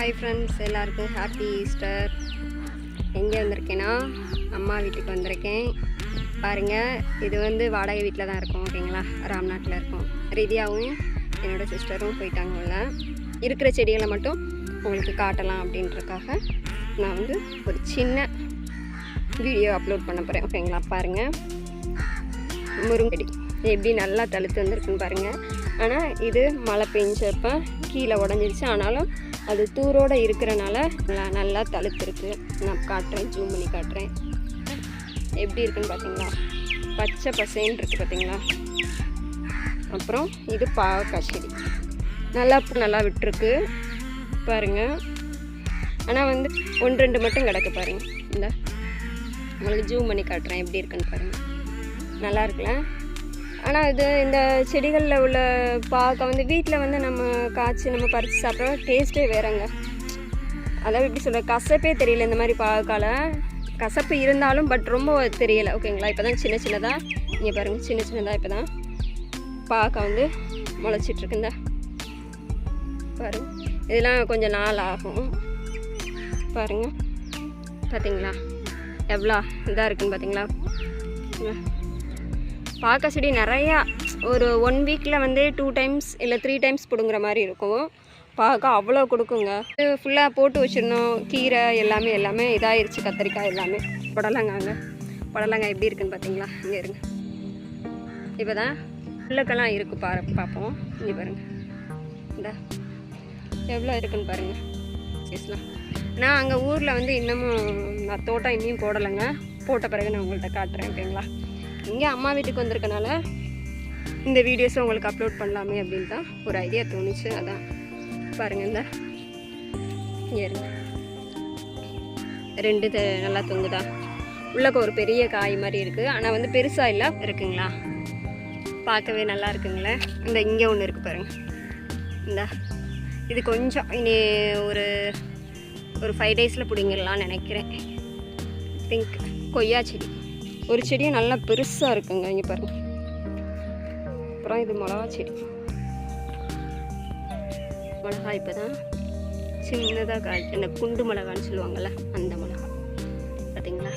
Hi friends, எல்லாருக்கும் happy Easter. எங்கே வந்திருக்கேன்னா அம்மா வீட்டுக்கு வந்திருக்கேன். பாருங்கள், இது வந்து வாடகை வீட்டில் தான் இருக்கோம். ஓகேங்களா, ராம்நாட்டில் இருக்கோம். ரீதியாகவும் என்னோடய சிஸ்டரும் போயிட்டாங்க. உள்ள இருக்கிற செடிகளை மட்டும் உங்களுக்கு காட்டலாம் அப்படின்றக்காக நான் வந்து ஒரு சின்ன வீடியோ அப்லோட் பண்ண போகிறேன். ஓகேங்களா, பாருங்கள் முருங்கடி எப்படி நல்லா தழுத்து வந்திருக்குன்னு பாருங்கள். ஆனால் இது மழை பெஞ்சப்போ கீழே உடஞ்சிருச்சு. ஆனாலும் அது தூரோடு இருக்கிறனால நல்லா தழுத்துருக்கு. நான் காட்டுறேன், ஜூம் பண்ணி காட்டுறேன். எப்படி இருக்குன்னு பார்த்தீங்களா, பச்சை பசேன்னு இருக்குது பார்த்தீங்களா. அப்புறம் இது பாவக்காய் செடி நல்லா விட்டுருக்கு பாருங்கள். ஆனால் வந்து 1-2 மட்டும் கிடக்கு பாருங்கள். இந்த உங்களுக்கு ஜூம் பண்ணி காட்டுறேன் எப்படி இருக்குன்னு பாருங்கள். நல்லா இருக்குல்ல. ஆனால் இது இந்த செடிகளில் உள்ள பாவக்காய் வந்து வீட்டில் வந்து நம்ம காய்ச்சி நம்ம பறித்து சாப்பிட்ற டேஸ்ட்டே வேறங்க. அதாவது எப்படி சொல்கிற, கசப்பே தெரியல. இந்த மாதிரி பாவக்காயில் கசப்பு இருந்தாலும் பட் ரொம்ப தெரியலை. ஓகேங்களா, இப்போ தான் சின்னதாக இங்கே பாருங்கள், சின்னதாக இப்போ தான் பாவக்காய் வந்து முளைச்சிட்ருக்கு. இந்த பாருங்கள், இதெல்லாம் கொஞ்சம் நாள் ஆகும். பாருங்கள், பார்த்தீங்களா எவ்வளோ இதாக இருக்குன்னு பார்த்தீங்களா. பாவக்காய் செடி நிறையா ஒரு 1 வீக்கில் வந்து 2 டைம்ஸ் இல்லை 3 டைம்ஸ் பிடுங்குற மாதிரி இருக்கும். பாவக்காய் அவ்வளோ கொடுக்குங்க. இது ஃபுல்லாக போட்டு வச்சிடணும். கீரை எல்லாமே இதாகிருச்சு. கத்திரிக்காய் எல்லாமே. புடலங்காய் எப்படி இருக்குன்னு பார்த்தீங்களா. இங்கே இருங்க, இப்போ தான் உள்ளக்கெல்லாம் இருக்குது பார்ப்போம். இங்கே பாருங்கள், இந்த எவ்வளோ இருக்குன்னு பாருங்கள் சீஸ்லாம். நான் அங்கே ஊரில் வந்து இன்னமும் நான் தோட்டம் இன்னும் போடலைங்க. போட்ட பிறகு நான் உங்கள்கிட்ட காட்டுறேன். ஓகேங்களா, இங்கே அம்மா வீட்டுக்கு வந்திருக்கனால இந்த வீடியோஸை உங்களுக்கு அப்லோட் பண்ணலாமே அப்படின்னு தான் ஒரு ஐடியா தோணுச்சு. அதான் பாருங்கள், இந்த இங்கே 2 நல்லா தொங்குதா. உள்ளக்க ஒரு பெரிய காய் மாதிரி இருக்குது. ஆனால் வந்து பெருசாக இல்லை இருக்குங்களா. பார்க்கவே நல்லா இருக்குங்களே. இந்த இங்கே ஒன்று இருக்குது பாருங்கள். இந்த இது கொஞ்சம் இனி ஒரு 5 டேஸில் பிடிங்கிடலான்னு நினைக்கிறேன். பிங்க் கொய்யா செடி ஒரு செடியும் நல்லா பெருசாக இருக்குங்க. இங்கே பாருங்கள். அப்புறம் இது மிளகா செடி. மிளகா இப்போ தான் சின்னதாக காய், அந்த குண்டு மிளகான்னு சொல்லுவாங்கள்ல, அந்த மிளகா பார்த்தீங்களா.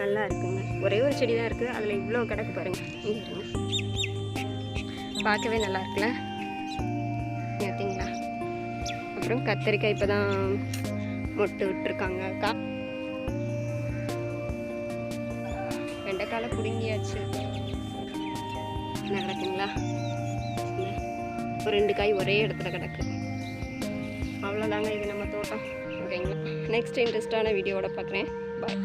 நல்லா இருக்குங்க. ஒரே ஒரு செடி தான் இருக்குது, அதில் இவ்வளோ கிடக்கு பாருங்கள். இங்கே இருங்க, பார்க்கவே நல்லா இருக்குல்ல. பார்த்தீங்களா. அப்புறம் கத்திரிக்காய் இப்போ தான் மொட்டு விட்டுருக்காங்க. வெண்டைக்கால பிடுங்கியாச்சு. என்ன கிடக்குங்களா, ஒரு 2 காய் ஒரே இடத்துல கிடக்கு. அவ்வளோதாங்க இது நம்ம தோட்டம். ஓகேங்களா, நெக்ஸ்ட் இன்ட்ரெஸ்டான வீடியோவோட பார்க்குறேன். பாய்.